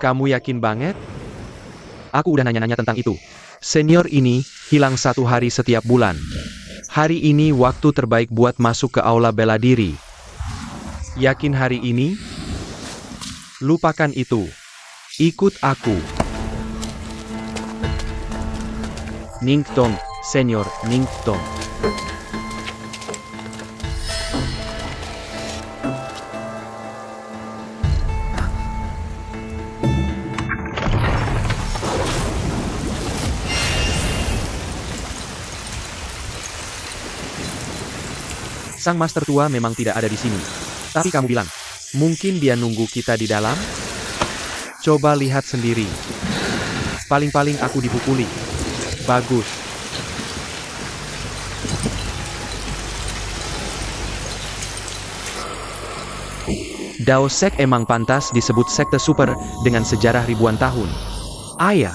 Kamu yakin banget? Aku udah nanya-nanya tentang itu. Senior ini hilang 1 hari setiap bulan. Hari ini waktu terbaik buat masuk ke aula bela diri. Yakin hari ini? Lupakan itu. Ikut aku. Ningtong, Senior Ningtong. Sang master tua memang tidak ada di sini. Tapi kamu bilang, mungkin dia nunggu kita di dalam? Coba lihat sendiri. Paling-paling aku dipukuli. Bagus. Dao Sek emang pantas disebut sekte super dengan sejarah ribuan tahun. Ayah.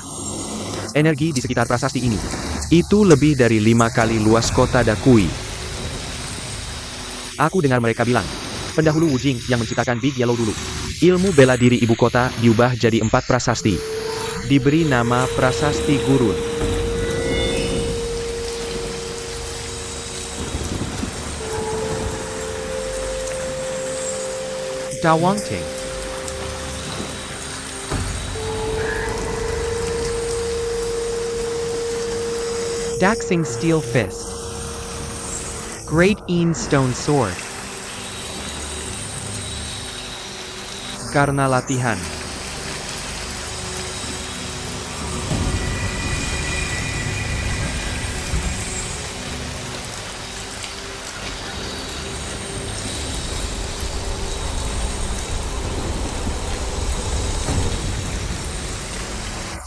Energi di sekitar prasasti ini. Itu lebih dari 5 kali luas kota Dakui. Aku dengar mereka bilang, pendahulu Wujing yang menciptakan Big Yellow dulu. Ilmu bela diri ibu kota diubah jadi 4 prasasti. Diberi nama Prasasti Gurun. Dawangting. Daxing Steel Fist. Great Een Stone Sword. Karena latihan.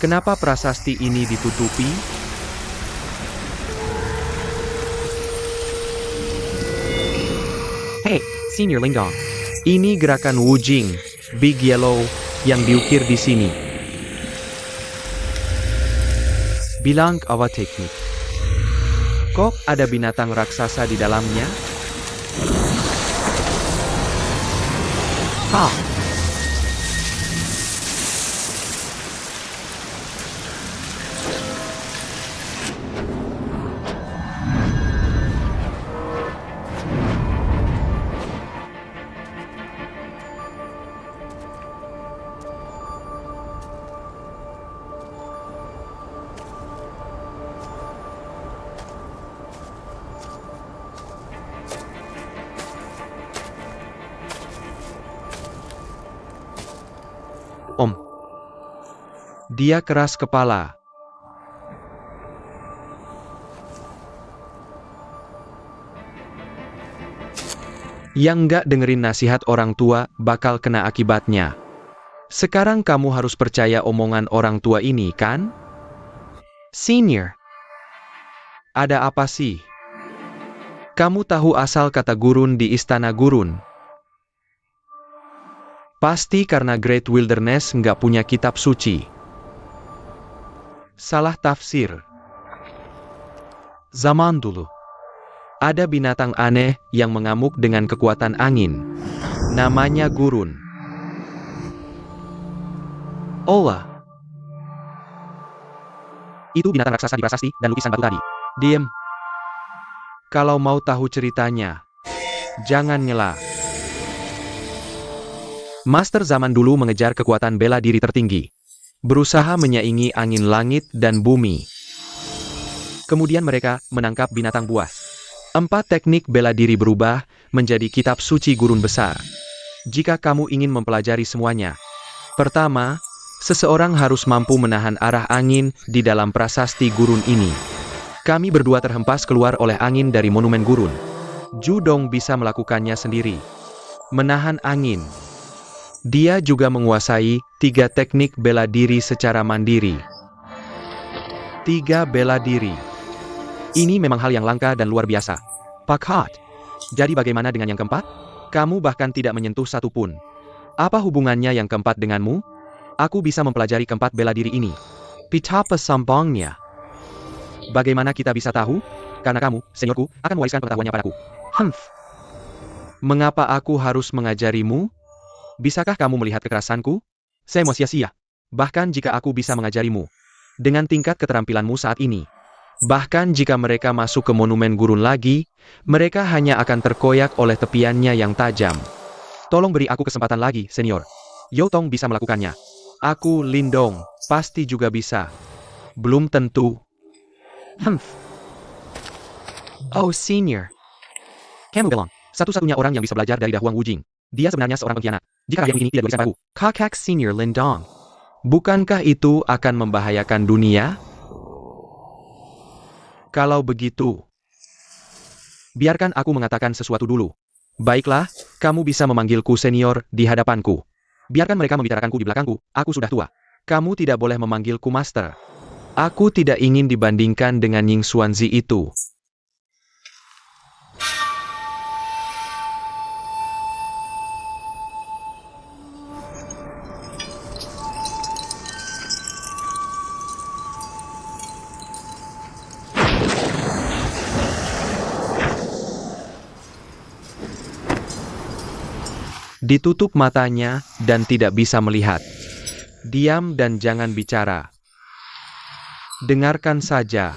Kenapa prasasti ini ditutupi? Hey, Senior Linggong. Ini gerakan Wujing, Big Yellow, yang diukir di sini. Bilang awal teknik. Kok ada binatang raksasa di dalamnya? Hah? Om. Dia keras kepala. Yang nggak dengerin nasihat orang tua bakal kena akibatnya. Sekarang kamu harus percaya omongan orang tua ini, kan? Senior. Ada apa sih? Kamu tahu asal kata gurun di istana gurun? Pasti karena Great Wilderness nggak punya kitab suci. Salah tafsir. Zaman dulu, ada binatang aneh yang mengamuk dengan kekuatan angin. Namanya gurun. Olah. Itu binatang raksasa di prasasti dan lukisan batu tadi. Diem. Kalau mau tahu ceritanya, jangan nyela. Master zaman dulu mengejar kekuatan bela diri tertinggi. Berusaha menyaingi angin langit dan bumi. Kemudian mereka menangkap binatang buas. 4 teknik bela diri berubah menjadi kitab suci gurun besar. Jika kamu ingin mempelajari semuanya. Pertama, seseorang harus mampu menahan arah angin di dalam prasasti gurun ini. Kami berdua terhempas keluar oleh angin dari monumen gurun. Judong bisa melakukannya sendiri. Menahan angin. Dia juga menguasai 3 teknik bela diri secara mandiri. 3 bela diri. Ini memang hal yang langka dan luar biasa. Pak Hot. Jadi bagaimana dengan yang keempat? Kamu bahkan tidak menyentuh satu pun. Apa hubungannya yang keempat denganmu? Aku bisa mempelajari keempat bela diri ini. Pitapa sambangnya. Bagaimana kita bisa tahu? Karena kamu, seniorku, akan mewariskan pengetahuannya padaku. Mengapa aku harus mengajarimu? Bisakah kamu melihat kekerasanku? Saya mau sia-sia. Bahkan jika aku bisa mengajarimu, dengan tingkat keterampilanmu saat ini. Bahkan jika mereka masuk ke monumen gurun lagi, mereka hanya akan terkoyak oleh tepiannya yang tajam. Tolong beri aku kesempatan lagi, senior. Youtong bisa melakukannya. Aku, Lindong, pasti juga bisa. Belum tentu. Oh, senior. Kamu bilang, satu-satunya orang yang bisa belajar dari Dahuang Wujing. Dia sebenarnya seorang pengkhianat. Jika rakyatmu ini tidak berusaha padaku. Kakak senior Lindong. Bukankah itu akan membahayakan dunia? Kalau begitu, biarkan aku mengatakan sesuatu dulu. Baiklah, kamu bisa memanggilku senior di hadapanku. Biarkan mereka membicarakanku di belakangku, aku sudah tua. Kamu tidak boleh memanggilku master. Aku tidak ingin dibandingkan dengan Ying Xuanzi itu. Ditutup matanya dan tidak bisa melihat. Diam dan jangan bicara. Dengarkan saja.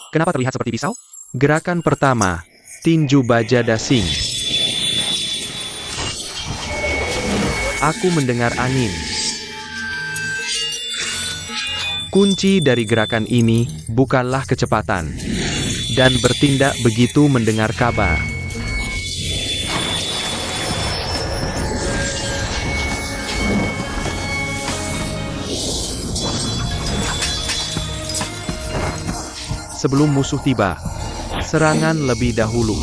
Kenapa terlihat seperti pisau? Gerakan pertama, tinju baja dasing. Aku mendengar angin. Kunci dari gerakan ini bukanlah kecepatan dan bertindak begitu mendengar kabar. Sebelum musuh tiba, serangan lebih dahulu.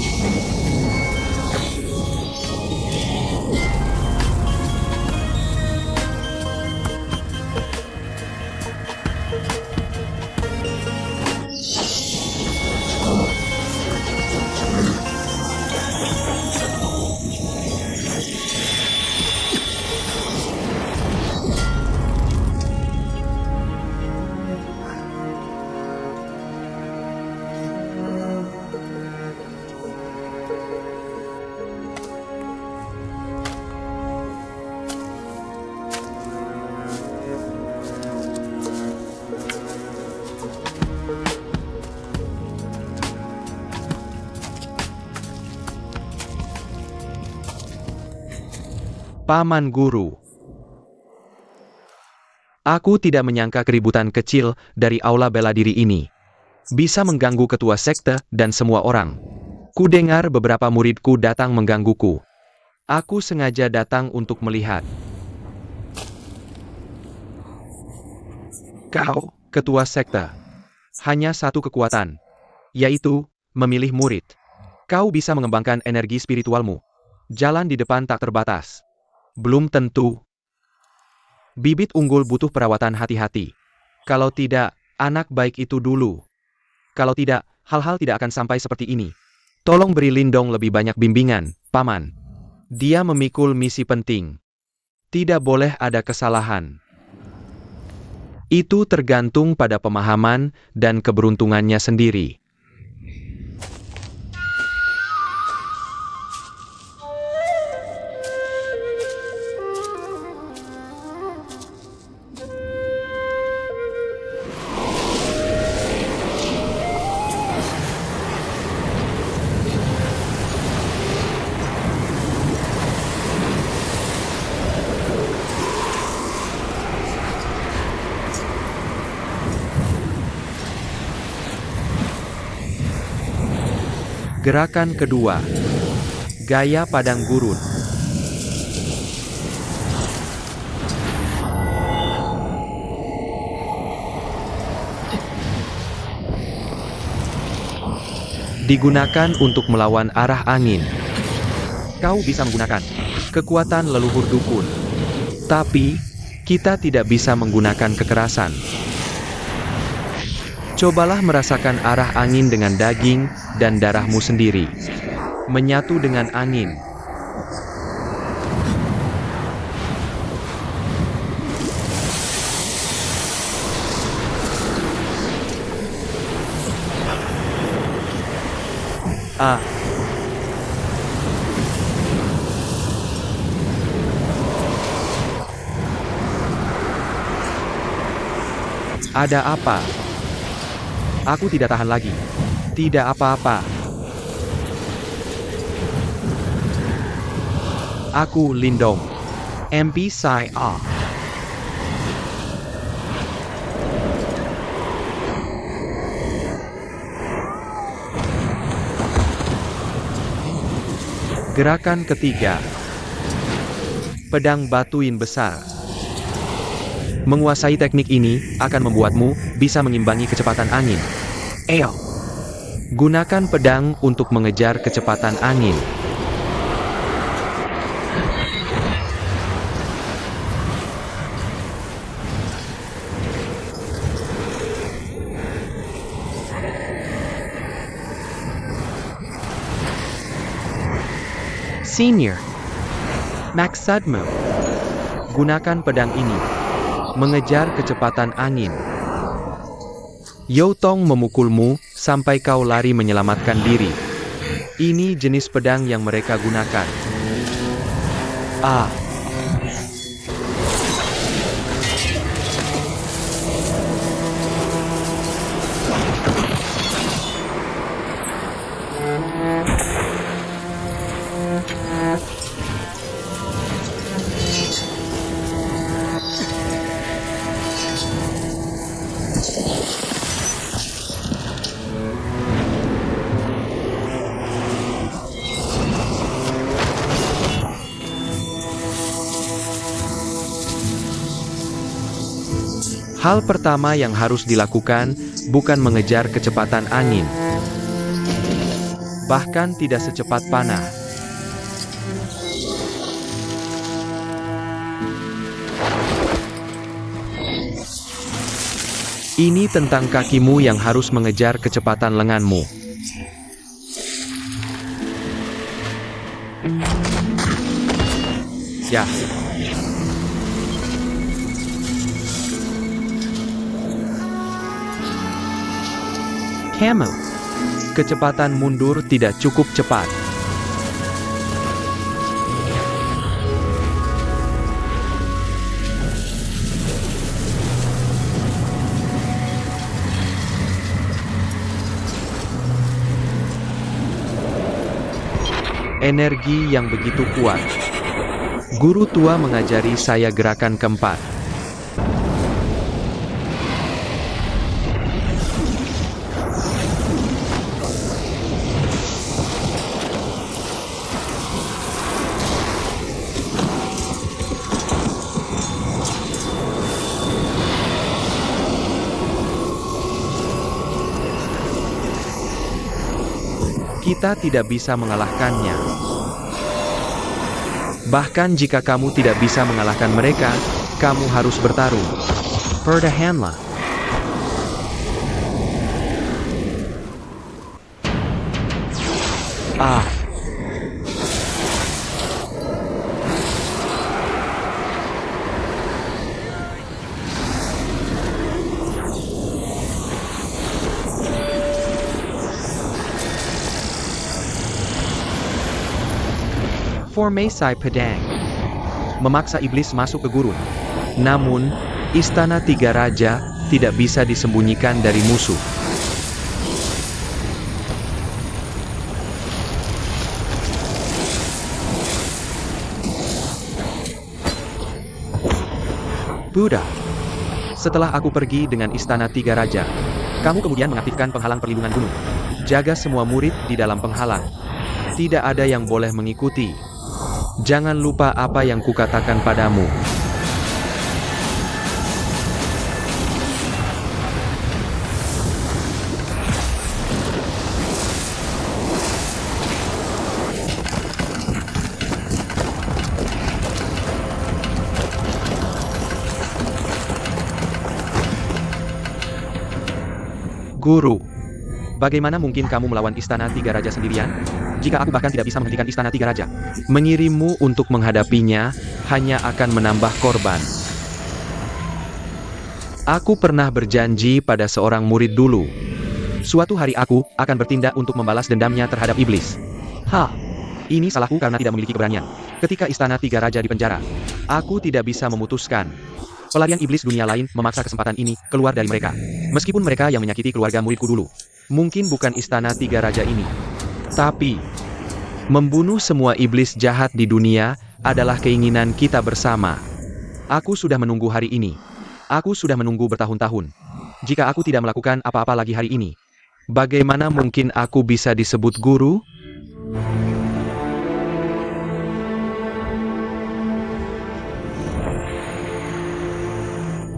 Paman Guru. Aku tidak menyangka keributan kecil dari aula bela diri ini bisa mengganggu ketua sekte dan semua orang. Kudengar beberapa muridku datang menggangguku. Aku sengaja datang untuk melihat. Kau, ketua sekte, hanya satu kekuatan, yaitu memilih murid. Kau bisa mengembangkan energi spiritualmu. Jalan di depan tak terbatas. Belum tentu. Bibit unggul butuh perawatan hati-hati. Kalau tidak, anak baik itu dulu. Kalau tidak, hal-hal tidak akan sampai seperti ini. Tolong beri Lindong lebih banyak bimbingan, Paman. Dia memikul misi penting. Tidak boleh ada kesalahan. Itu tergantung pada pemahaman dan keberuntungannya sendiri. Gerakan kedua, gaya padang gurun. Digunakan untuk melawan arah angin. Kau bisa menggunakan kekuatan leluhur dukun. Tapi, kita tidak bisa menggunakan kekerasan. Cobalah merasakan arah angin dengan daging dan darahmu sendiri. Menyatu dengan angin. Ah. Ada apa? Aku tidak tahan lagi. Tidak apa-apa. Aku Lindong. MP Sai A. Gerakan ketiga. Pedang batuin besar. Menguasai teknik ini akan membuatmu bisa mengimbangi kecepatan angin. Eyo. Gunakan pedang untuk mengejar kecepatan angin. Senior. Maksudmu. Gunakan pedang ini. Mengejar kecepatan angin. Youtong memukulmu sampai kau lari menyelamatkan diri. Ini jenis pedang yang mereka gunakan. Ah. Hal pertama yang harus dilakukan bukan mengejar kecepatan angin. Bahkan tidak secepat panah. Ini tentang kakimu yang harus mengejar kecepatan lenganmu. Ya. Camel. Kecepatan mundur tidak cukup cepat. Energi yang begitu kuat. Guru tua mengajari saya gerakan keempat. Kita tidak bisa mengalahkannya. Bahkan jika kamu tidak bisa mengalahkan mereka, kamu harus bertarung. Pertahanlah. Ah. Formasi pedang. Memaksa iblis masuk ke gurun. Namun, Istana Tiga Raja tidak bisa disembunyikan dari musuh. Buddha. Setelah aku pergi dengan Istana Tiga Raja, kamu kemudian mengaktifkan penghalang perlindungan gunung. Jaga semua murid di dalam penghalang. Tidak ada yang boleh mengikuti. Jangan lupa apa yang kukatakan padamu. Guru, bagaimana mungkin kamu melawan Istana Tiga Raja sendirian? Jika aku bahkan tidak bisa menghentikan Istana Tiga Raja, mengirimmu untuk menghadapinya hanya akan menambah korban. Aku pernah berjanji pada seorang murid dulu. Suatu hari aku akan bertindak untuk membalas dendamnya terhadap iblis. Ini salahku karena tidak memiliki keberanian. Ketika Istana Tiga Raja di penjara, aku tidak bisa memutuskan. Pelarian iblis dunia lain memaksa kesempatan ini keluar dari mereka. Meskipun mereka yang menyakiti keluarga muridku dulu. Mungkin bukan Istana Tiga Raja ini. Tapi, membunuh semua iblis jahat di dunia adalah keinginan kita bersama. Aku sudah menunggu hari ini. Aku sudah menunggu bertahun-tahun. Jika aku tidak melakukan apa-apa lagi hari ini, bagaimana mungkin aku bisa disebut guru?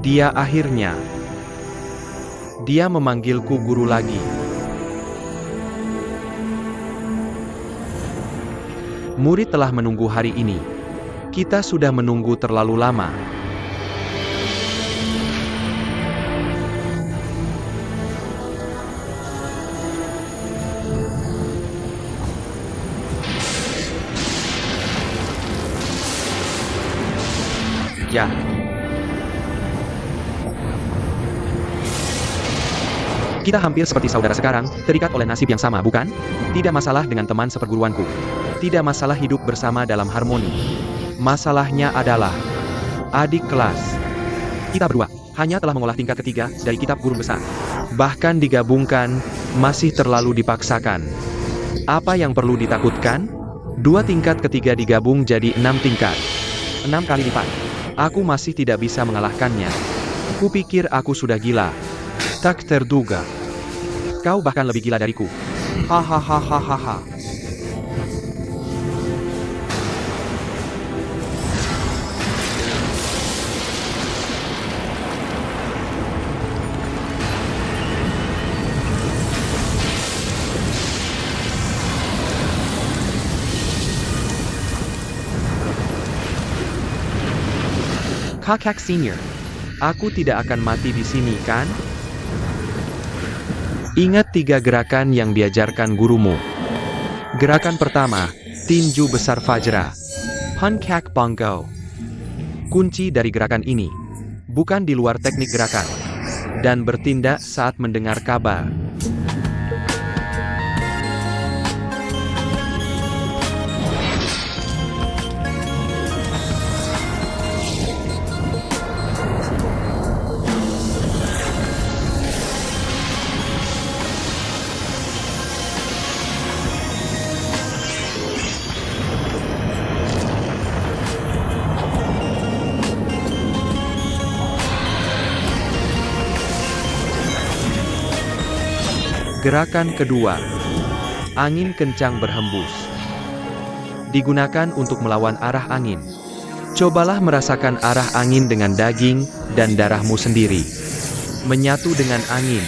Dia memanggilku guru lagi. Murid telah menunggu hari ini. Kita sudah menunggu terlalu lama. Ya. Kita hampir seperti saudara sekarang, terikat oleh nasib yang sama, bukan? Tidak masalah dengan teman seperguruanku. Tidak masalah hidup bersama dalam harmoni. Masalahnya adalah adik kelas. Kita berdua hanya telah mengolah tingkat ketiga dari kitab gurun besar. Bahkan digabungkan, masih terlalu dipaksakan. Apa yang perlu ditakutkan? 2 tingkat ketiga digabung jadi 6 tingkat. 6 kali lipat. Aku masih tidak bisa mengalahkannya. Kupikir aku sudah gila. Tak terduga. Kau bahkan lebih gila dariku. Hahaha. Kakak senior, aku tidak akan mati di sini, kan? Ingat 3 gerakan yang diajarkan gurumu. Gerakan pertama, tinju besar Fajra. Hankak Bongo. Kunci dari gerakan ini, bukan di luar teknik gerakan, dan bertindak saat mendengar kabar. Gerakan kedua, angin kencang berhembus. Digunakan untuk melawan arah angin. Cobalah merasakan arah angin dengan daging dan darahmu sendiri. Menyatu dengan angin.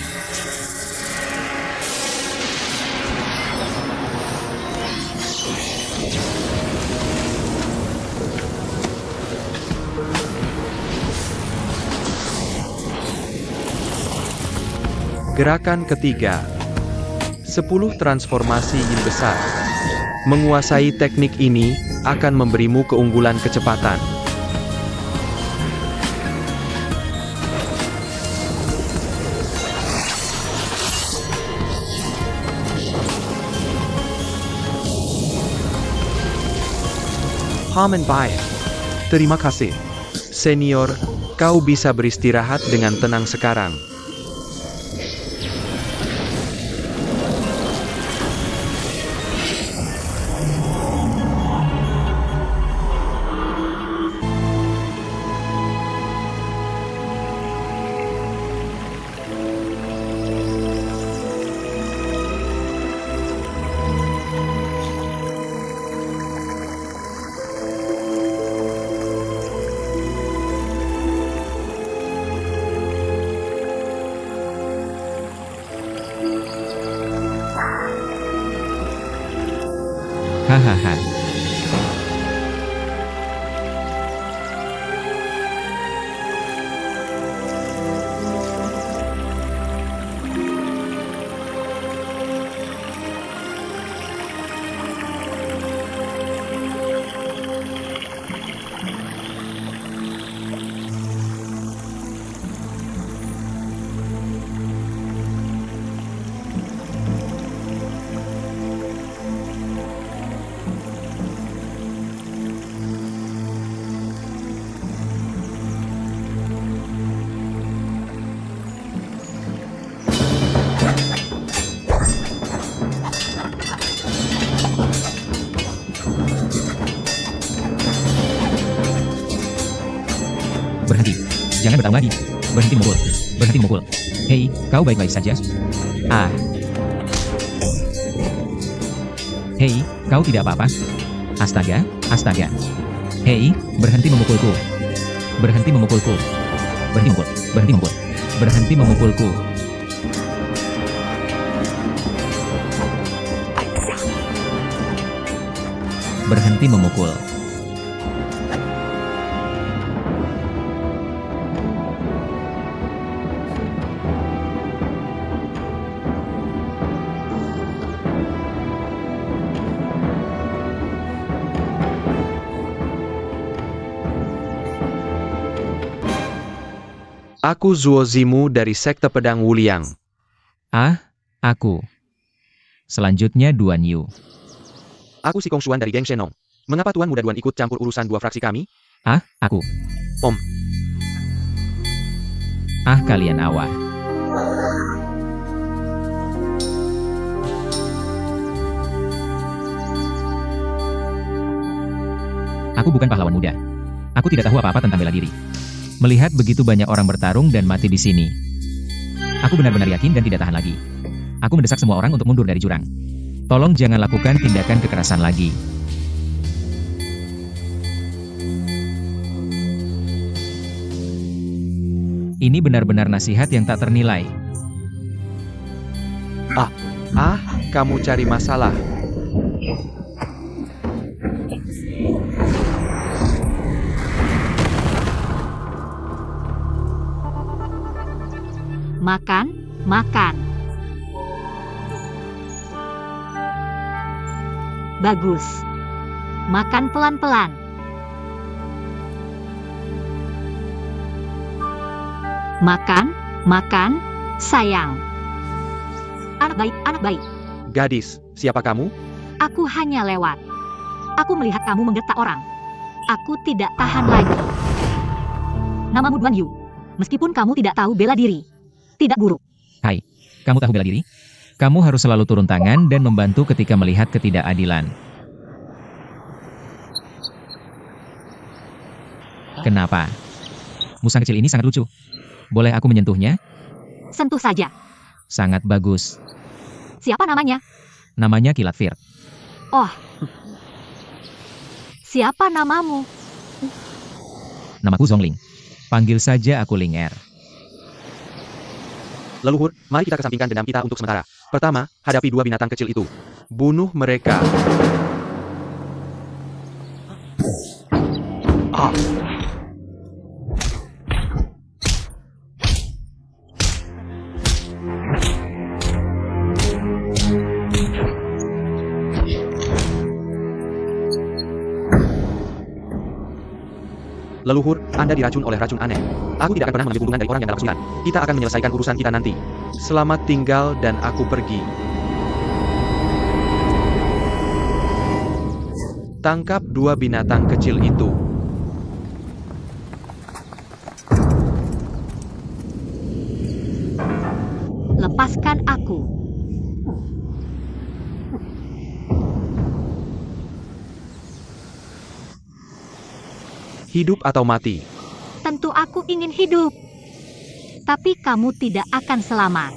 Gerakan ketiga, 10 transformasi yin besar. Menguasai teknik ini akan memberimu keunggulan kecepatan. Paman baik. Terima kasih. Senior, kau bisa beristirahat dengan tenang sekarang. Hahaha. Jangan bertarung lagi. Berhenti memukul. Berhenti memukul. Hei, kau baik-baik saja? Ah. Hei, kau tidak apa-apa? Astaga, astaga. Hei, berhenti memukulku. Berhenti memukulku. Berhenti memukul. Berhenti memukul. Berhenti memukulku. Berhenti memukul. Aku Zuo Zimu dari sekte pedang Wuliang. Ah, aku. Selanjutnya Duan Yu. Aku si Kong Xuan dari geng Shenong. Mengapa Tuan Muda Duan ikut campur urusan dua fraksi kami? Ah, aku. Om. Ah, kalian awal. Aku bukan pahlawan muda. Aku tidak tahu apa-apa tentang bela diri. Melihat begitu banyak orang bertarung dan mati di sini, aku benar-benar yakin dan tidak tahan lagi. Aku mendesak semua orang untuk mundur dari jurang. Tolong jangan lakukan tindakan kekerasan lagi. Ini benar-benar nasihat yang tak ternilai. Kamu cari masalah. Makan, makan. Bagus. Makan pelan-pelan. Makan, makan, sayang. Anak baik, anak baik. Gadis, siapa kamu? Aku hanya lewat. Aku melihat kamu menggertak orang. Aku tidak tahan lagi. Namamu Duan Yu. Meskipun kamu tidak tahu bela diri. Tidak buruk. Hai, kamu tahu bela diri? Kamu harus selalu turun tangan dan membantu ketika melihat ketidakadilan. Kenapa? Musang kecil ini sangat lucu. Boleh aku menyentuhnya? Sentuh saja. Sangat bagus. Siapa namanya? Namanya Kilat Fir. Oh. Siapa namamu? Namaku Zhongling. Panggil saja aku Ling Er. Leluhur, mari kita kesampingkan dendam kita untuk sementara. Pertama, hadapi dua binatang kecil itu. Bunuh mereka. Leluhur, Anda diracun oleh racun aneh. Aku tidak akan pernah mengambil keuntungan dari orang yang dalam kesulitan. Kita akan menyelesaikan urusan kita nanti. Selamat tinggal dan aku pergi. Tangkap dua binatang kecil itu. Lepaskan aku. Hidup atau mati? Tentu aku ingin hidup. Tapi kamu tidak akan selamat.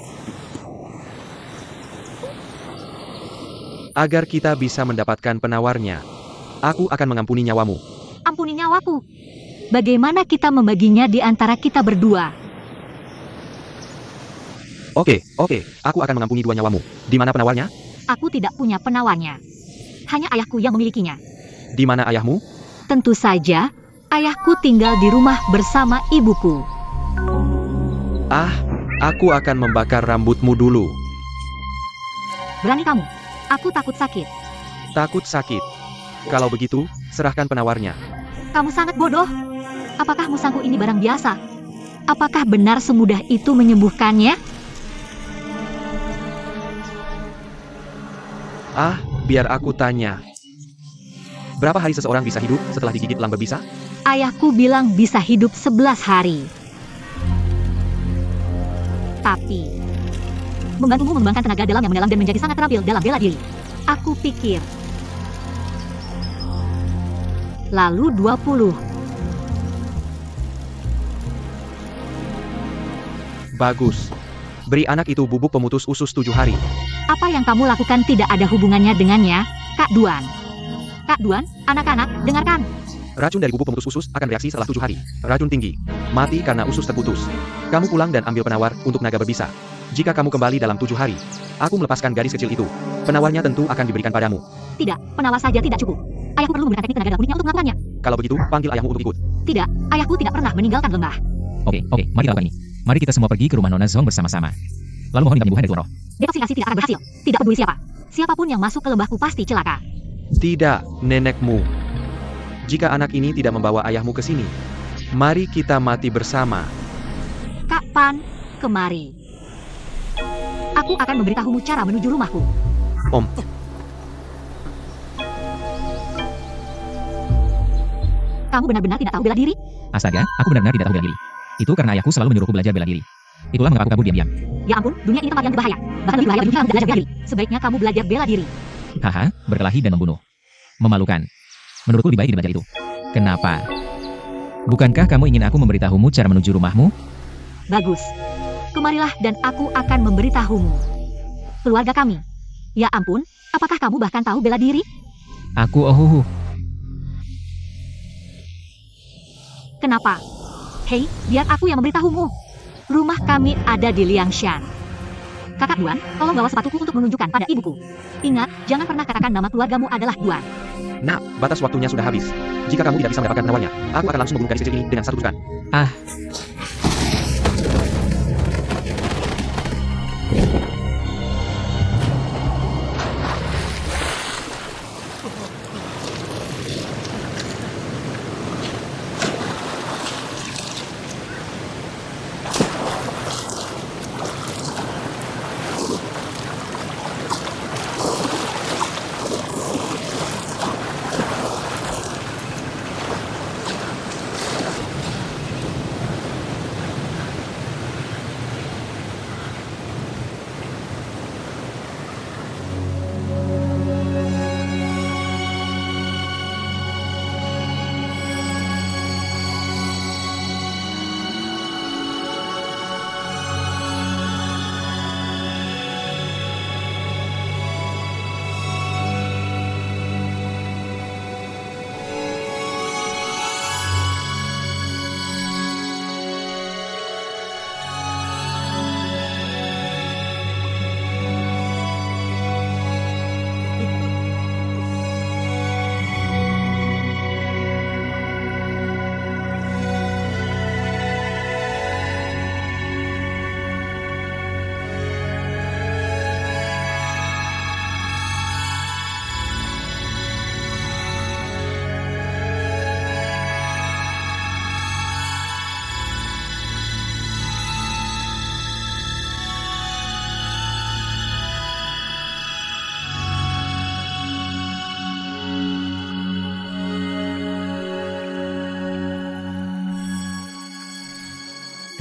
Agar kita bisa mendapatkan penawarnya, aku akan mengampuni nyawamu. Ampuni nyawaku. Bagaimana kita membaginya di antara kita berdua? Oke, aku akan mengampuni dua nyawamu. Di mana penawarnya? Aku tidak punya penawarnya. Hanya ayahku yang memilikinya. Di mana ayahmu? Tentu saja, ayahku tinggal di rumah bersama ibuku. Aku akan membakar rambutmu dulu. Berani kamu? Aku takut sakit. Takut sakit. Kalau begitu, serahkan penawarnya. Kamu sangat bodoh. Apakah musangku ini barang biasa? Apakah benar semudah itu menyembuhkannya? Biar aku tanya. Berapa hari seseorang bisa hidup setelah digigit elang berbisa? Ayahku bilang bisa hidup 11 hari. Tapi, membantumu mengembangkan tenaga dalam yang mendalam dan menjadi sangat terampil dalam bela diri. Aku pikir. Lalu 20. Bagus. Beri anak itu bubuk pemutus usus 7 hari. Apa yang kamu lakukan tidak ada hubungannya dengannya, Kak Duan. Kak Duan, anak-anak, dengarkan. Racun dari bubuk pemutus usus akan reaksi setelah 7 hari. Racun tinggi. Mati karena usus terputus. Kamu pulang dan ambil penawar untuk naga berbisa. Jika kamu kembali dalam 7 hari, aku melepaskan gadis kecil itu. Penawarnya tentu akan diberikan padamu. Tidak, penawar saja tidak cukup. Ayahku perlu memberikan teknik tenaga uniknya untuk melakukannya. Kalau begitu, panggil ayahmu untuk ikut. Tidak, ayahku tidak pernah meninggalkan lembah. Oke, mari kita lakukan ini. Mari kita semua pergi ke rumah Nona Zong bersama-sama. Lalu mohon penyembuhan dari Tuan Roh. Detoksikasi tidak akan berhasil. Tidak peduli siapa. Siapapun yang masuk ke lembahku pasti celaka. Tidak, nenekmu. Jika anak ini tidak membawa ayahmu ke sini, mari kita mati bersama. Kapan? Kemari. Aku akan memberitahumu cara menuju rumahku. Om, Kamu benar-benar tidak tahu bela diri? Astaga, aku benar-benar tidak tahu bela diri. Itu karena ayahku selalu menyuruhku belajar bela diri. Itulah mengapa aku kabur diam-diam. Ya ampun, dunia ini tempat yang berbahaya. Bahkan lebih bahaya bagi kamu tidak belajar bela diri. Sebaiknya kamu belajar bela diri. Haha, berkelahi dan membunuh. Memalukan. Menurutku lebih baik tidak belajar itu. Kenapa? Bukankah kamu ingin aku memberitahumu cara menuju rumahmu? Bagus. Kemarilah dan aku akan memberitahumu. Keluarga kami. Ya ampun, apakah kamu bahkan tahu bela diri? Aku Kenapa? Hei, biar aku yang memberitahumu. Rumah kami ada di Liangshan. Kakak Duan, tolong bawa sepatuku untuk menunjukkan pada ibuku. Ingat, jangan pernah katakan nama keluargamu adalah Duan. nak, batas waktunya sudah habis. Jika kamu tidak bisa mendapatkan penawarnya, aku akan langsung membunuh gadis kecil ini dengan satu tusukan.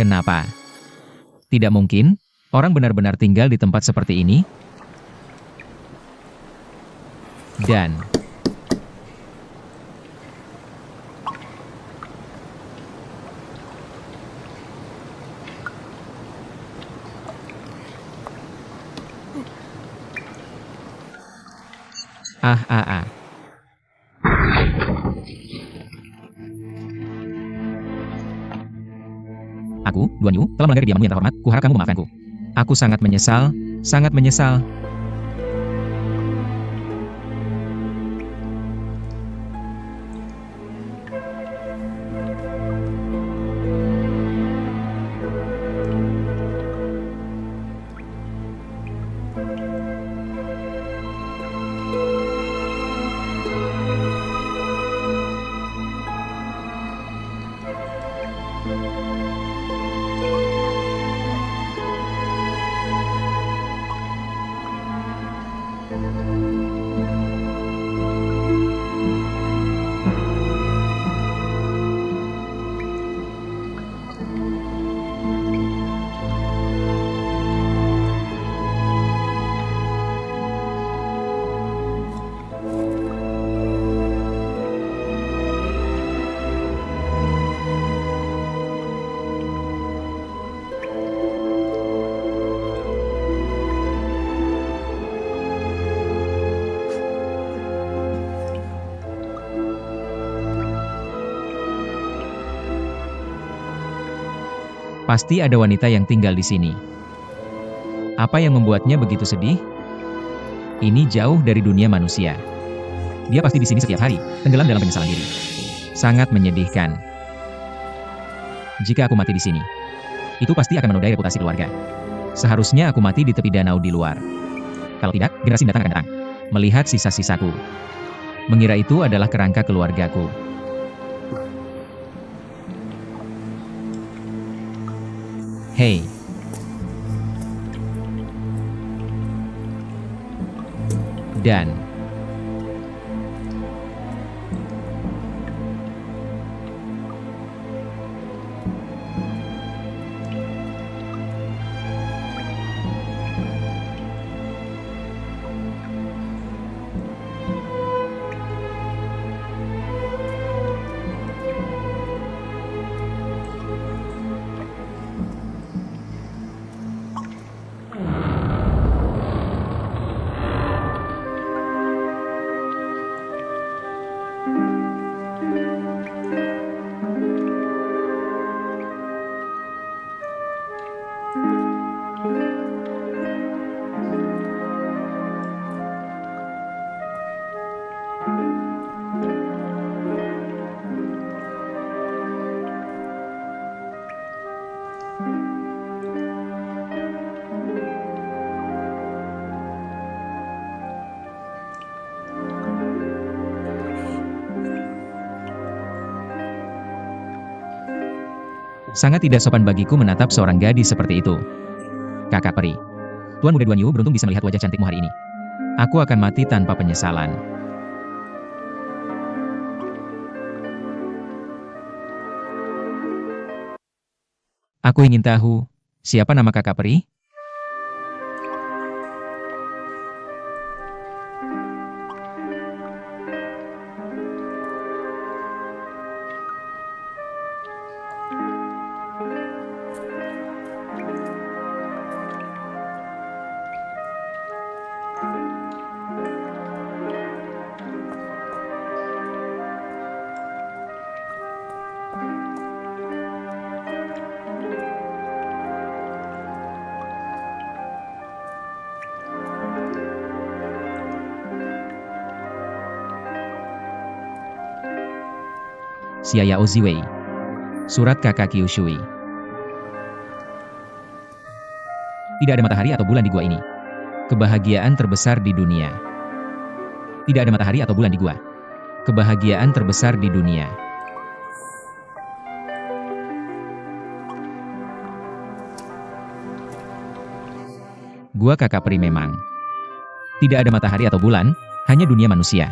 Kenapa? Tidak mungkin, orang benar-benar tinggal di tempat seperti ini. Dan Aku, Duan Yu, telah melanggar kediamanmu yang terhormat. Kuharap kamu memaafkanku. Aku sangat menyesal, sangat menyesal. Pasti ada wanita yang tinggal di sini. Apa yang membuatnya begitu sedih? Ini jauh dari dunia manusia. Dia pasti di sini setiap hari, tenggelam dalam penyesalan diri. Sangat menyedihkan. Jika aku mati di sini, itu pasti akan menodai reputasi keluarga. Seharusnya aku mati di tepi danau di luar. Kalau tidak, generasi mendatang akan datang. Melihat sisa-sisaku. Mengira itu adalah kerangka keluargaku. Hei. Dan sangat tidak sopan bagiku menatap seorang gadis seperti itu. Kakak peri. Tuan muda Duan Yu beruntung bisa melihat wajah cantikmu hari ini. Aku akan mati tanpa penyesalan. Aku ingin tahu, siapa nama kakak peri? Xia Yao Ziwei. Surat kakak Kyushui. Tidak ada matahari atau bulan di gua ini. Kebahagiaan terbesar di dunia. Tidak ada matahari atau bulan di gua. Kebahagiaan terbesar di dunia. Gua kakak peri memang. Tidak ada matahari atau bulan, hanya dunia manusia.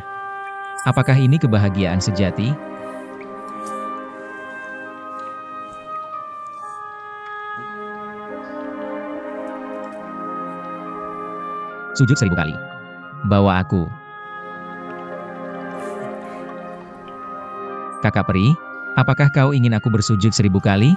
Apakah ini kebahagiaan sejati? Sujud 1000 kali. Bawa aku. Kakak peri, apakah kau ingin aku bersujud 1000 kali?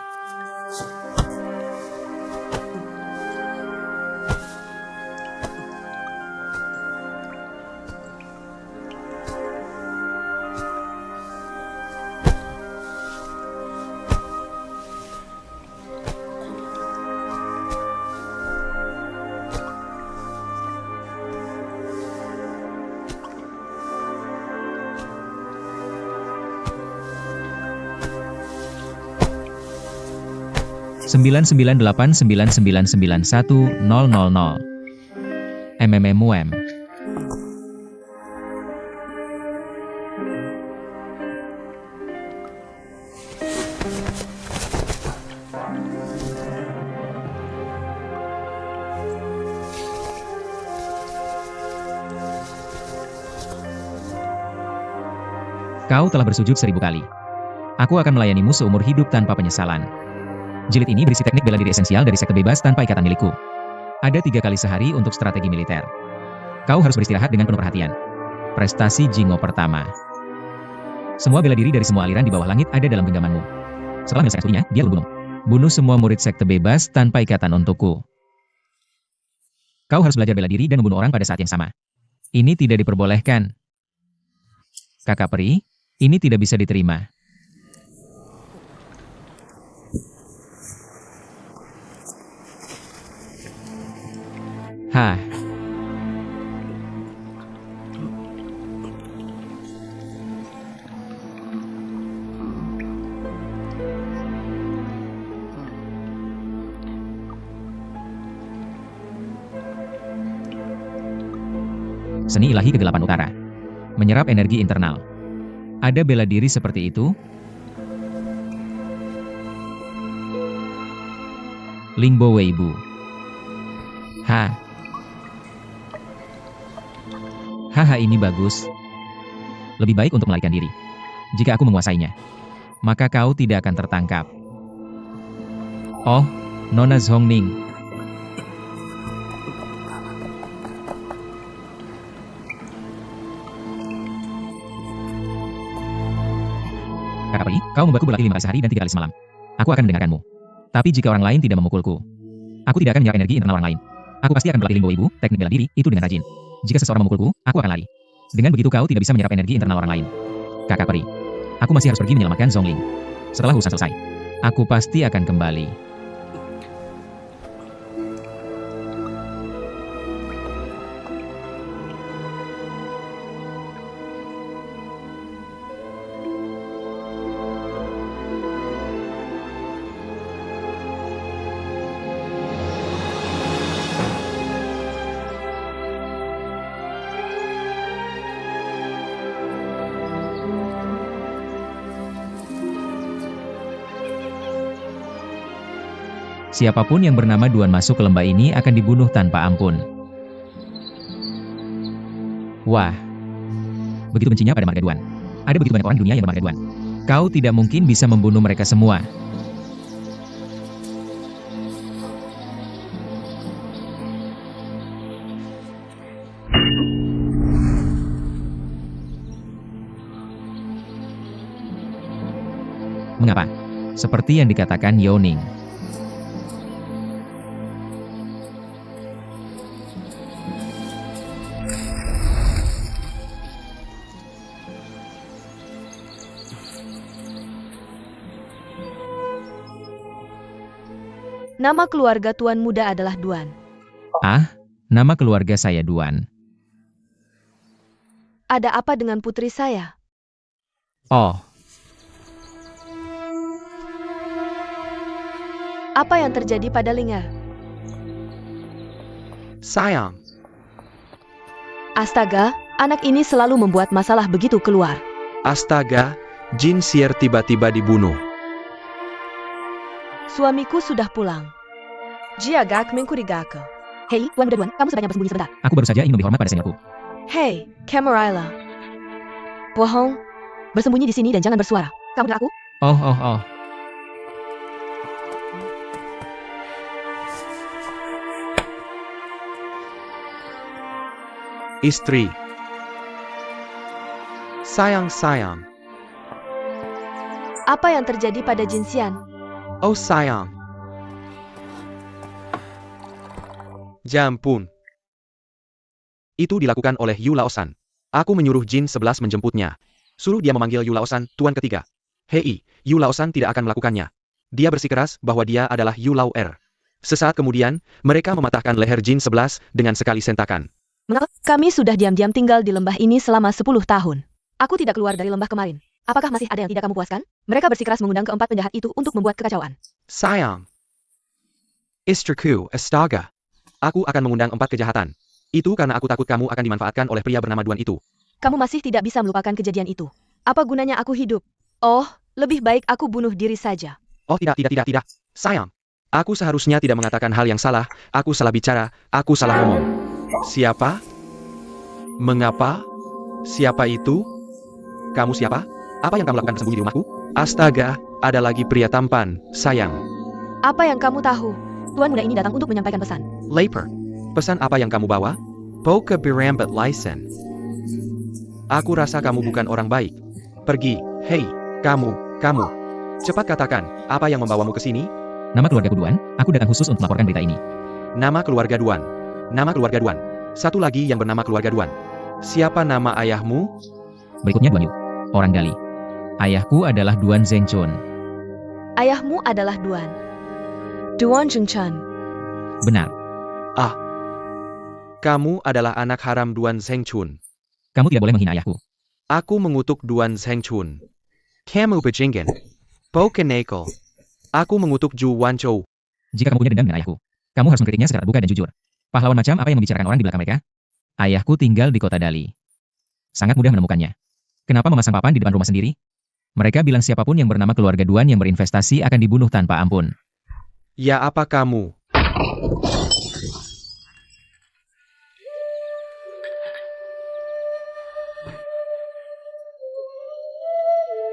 Sembilan 99899910000 MMMUM. Kau telah bersujud 1000 kali. Aku akan melayanimu seumur hidup tanpa penyesalan. Jilid ini berisi teknik bela diri esensial dari sekte bebas tanpa ikatan milikku. Ada 3 kali sehari untuk strategi militer. Kau harus beristirahat dengan penuh perhatian. Prestasi Jingo pertama. Semua bela diri dari semua aliran di bawah langit ada dalam genggamanmu. Setelah menyelesaikan studinya, dia membunuh. Bunuh semua murid sekte bebas tanpa ikatan untukku. Kau harus belajar bela diri dan membunuh orang pada saat yang sama. Ini tidak diperbolehkan. Kakak peri, ini tidak bisa diterima. Hah, seni ilahi kegelapan utara. Menyerap energi internal. Ada bela diri seperti itu? Lingbo Weibu. Haha, ini bagus. Lebih baik untuk melarikan diri. Jika aku menguasainya, maka kau tidak akan tertangkap. Oh, Nona Zhongning. Kakak peri, kau membuatku berlatih 5 kali sehari dan 3 kali semalam. Aku akan mendengarkanmu. Tapi jika orang lain tidak memukulku, aku tidak akan menyerap energi internal orang lain. Aku pasti akan berlatih Lingbo Weibu, teknik bela diri, itu dengan rajin. Jika seseorang memukulku, aku akan lari. Dengan begitu kau tidak bisa menyerap energi internal orang lain. Kakak peri, aku masih harus pergi menyelamatkan Zhongling. Setelah urusan selesai, aku pasti akan kembali. Siapapun yang bernama Duan masuk ke lembah ini akan dibunuh tanpa ampun. Wah, begitu bencinya pada marga Duan. Ada begitu banyak orang di dunia yang bermarga Duan. Kau tidak mungkin bisa membunuh mereka semua. Mengapa? Seperti yang dikatakan Yoning. Nama keluarga Tuan Muda adalah Duan. Ah, nama keluarga saya Duan. Ada apa dengan putri saya? Oh, Apa yang terjadi pada Linger? Sayang, Astaga, anak ini selalu membuat masalah begitu keluar. astaga, Jin Xier tiba-tiba dibunuh. Suamiku sudah pulang. Jia agak mencurigakan. Hei, Tuan Muda Duan, kamu sebaiknya bersembunyi sebentar. aku baru saja ingin lebih hormat pada seniorku. Hei, Camarilla. Bohong. Bersembunyi di sini dan jangan bersuara. Kamu dengar aku? Oh. Istri. Sayang. Apa yang terjadi pada Jinxian? Oh sayang. Jampun. Itu dilakukan oleh Yu Laosan. Aku menyuruh Jin 11 menjemputnya. Suruh dia memanggil Yu Laosan, Tuan ketiga. Hei, Yu Laosan tidak akan melakukannya. Dia bersikeras bahwa dia adalah Yu Lao Er. Sesaat kemudian, mereka mematahkan leher Jin 11 dengan sekali sentakan. Mengapa? Kami sudah diam-diam tinggal di lembah ini selama 10 tahun. Aku tidak keluar dari lembah kemarin. Apakah masih ada yang tidak kamu puaskan? Mereka bersikeras mengundang keempat penjahat itu untuk membuat kekacauan. Sayang. Istriku, astaga. Aku akan mengundang 4 kejahatan. Itu karena aku takut kamu akan dimanfaatkan oleh pria bernama Duan itu. Kamu masih tidak bisa melupakan kejadian itu. Apa gunanya aku hidup? Oh, lebih baik aku bunuh diri saja. Oh tidak. Sayang. Aku seharusnya tidak mengatakan hal yang salah. Aku salah bicara. Aku salah ngomong. Siapa? Mengapa? Siapa itu? Kamu siapa? Apa yang kamu lakukan bersembunyi di rumahku? Astaga, ada lagi pria tampan, sayang. Apa yang kamu tahu? Tuan muda ini datang untuk menyampaikan pesan. Lapar. Pesan apa yang kamu bawa? Poke Birambat Lisen. Aku rasa kamu bukan orang baik. Pergi. Hei, kamu. Cepat katakan, apa yang membawamu ke sini? Nama keluargaku Duan, aku datang khusus untuk melaporkan berita ini. Nama keluarga Duan. Satu lagi yang bernama keluarga Duan. Siapa nama ayahmu? Berikutnya Duan Yu, orang Gali. Ayahku adalah Duan Zhengchun. Ayahmu adalah Duan. Duan Zhengchun. Benar. Kamu adalah anak haram Duan Zhengchun. Kamu tidak boleh menghina ayahku. Aku mengutuk Duan Zhengchun. Kamu bajingan. Bokenekel. Aku mengutuk Zhu Wanchou. Jika kamu punya dendam dengan ayahku, kamu harus mengkritiknya secara terbuka dan jujur. Pahlawan macam apa yang membicarakan orang di belakang mereka? Ayahku tinggal di kota Dali. Sangat mudah menemukannya. Kenapa memasang papan di depan rumah sendiri? Mereka bilang siapapun yang bernama keluarga Duan yang berinvestasi akan dibunuh tanpa ampun. Ya apa kamu?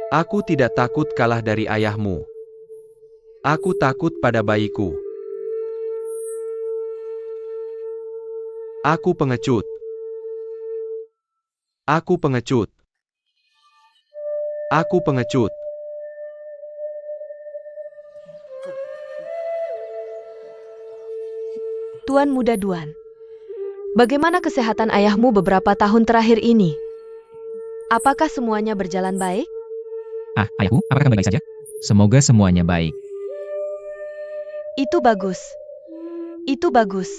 Aku tidak takut kalah dari ayahmu. Aku takut pada bayiku. Aku pengecut. Aku pengecut. Aku pengecut. Tuan Muda Duan, bagaimana kesehatan ayahmu beberapa tahun terakhir ini? Apakah semuanya berjalan baik? Ayahku, apakah kamu baik saja? Semoga semuanya baik. Itu bagus. Itu bagus.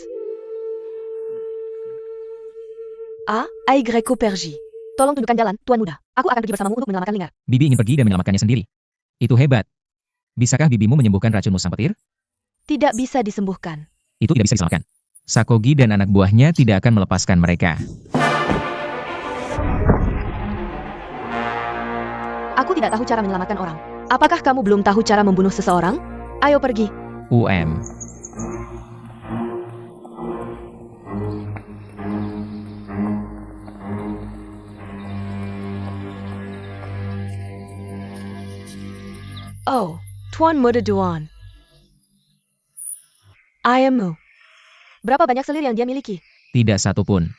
Ai Greco Pergi. Tolong tunjukkan jalan, Tuan Muda. Aku akan pergi bersamamu untuk menyelamatkan Lingard. Bibi ingin pergi dan menyelamatkannya sendiri. Itu hebat. Bisakah bibimu menyembuhkan racun musang petir? Tidak bisa disembuhkan. Itu tidak bisa diselamatkan. Sakogi dan anak buahnya tidak akan melepaskan mereka. Aku tidak tahu cara menyelamatkan orang. Apakah kamu belum tahu cara membunuh seseorang? Ayo pergi. Oh, Tuan Muda Duan. Ayahmu. Berapa banyak selir yang dia miliki? Tidak satu pun.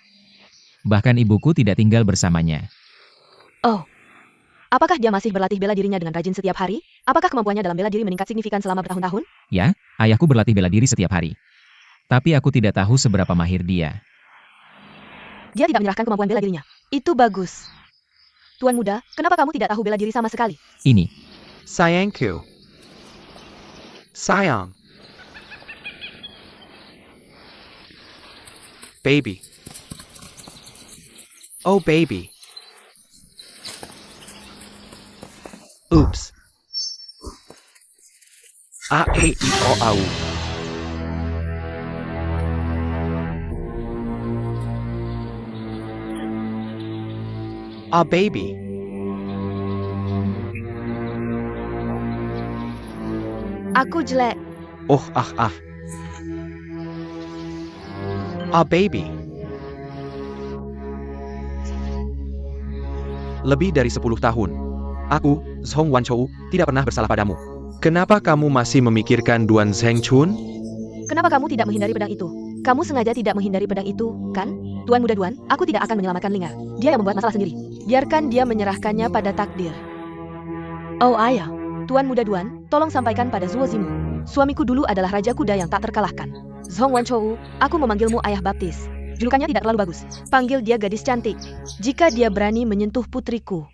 Bahkan ibuku tidak tinggal bersamanya. Oh. Apakah dia masih berlatih bela dirinya dengan rajin setiap hari? Apakah kemampuannya dalam bela diri meningkat signifikan selama bertahun-tahun? Ya, ayahku berlatih bela diri setiap hari. Tapi aku tidak tahu seberapa mahir dia. Dia tidak menyerahkan kemampuan bela dirinya. Itu bagus. Tuan Muda, kenapa kamu tidak tahu bela diri sama sekali? Ini. Sayangku. Sayang. Baby. Oh baby. Oops. A-E-I-O-A-U. Baby. Aku jelek. Baby. Lebih dari 10 tahun. Aku, Zhong Wanchou, tidak pernah bersalah padamu. Kenapa kamu masih memikirkan Duan Zhengchun? Kenapa kamu tidak menghindari pedang itu? Kamu sengaja tidak menghindari pedang itu, kan? Tuan Muda Duan, aku tidak akan menyelamatkan Lingard. Dia yang membuat masalah sendiri. Biarkan dia menyerahkannya pada takdir. Oh ayah, Tuan Muda Duan, tolong sampaikan pada Zuo Zimu. Suamiku dulu adalah raja kuda yang tak terkalahkan. Zhong Wanchou, aku memanggilmu ayah baptis. Julukannya tidak terlalu bagus. Panggil dia gadis cantik. Jika dia berani menyentuh putriku,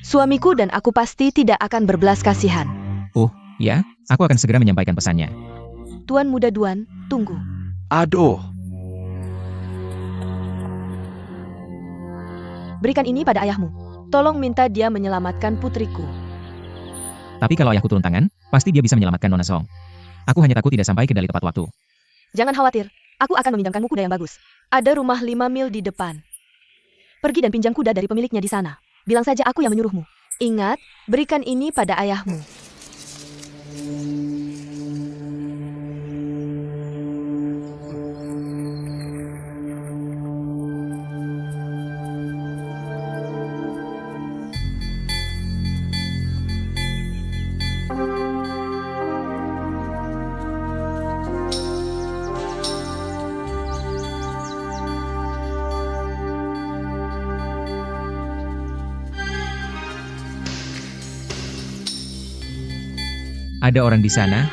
suamiku dan aku pasti tidak akan berbelas kasihan. Ya, aku akan segera menyampaikan pesannya. Tuan Muda Duan, tunggu. Aduh. Berikan ini pada ayahmu. Tolong minta dia menyelamatkan putriku. Tapi kalau ayahku turun tangan, pasti dia bisa menyelamatkan Nona Zhong. Aku hanya takut tidak sampai ke Dali tepat waktu. Jangan khawatir, aku akan meminjamkanmu kuda yang bagus. Ada rumah 5 mil di depan. Pergi dan pinjam kuda dari pemiliknya di sana. Bilang saja aku yang menyuruhmu. Ingat, berikan ini pada ayahmu. Ada orang di sana?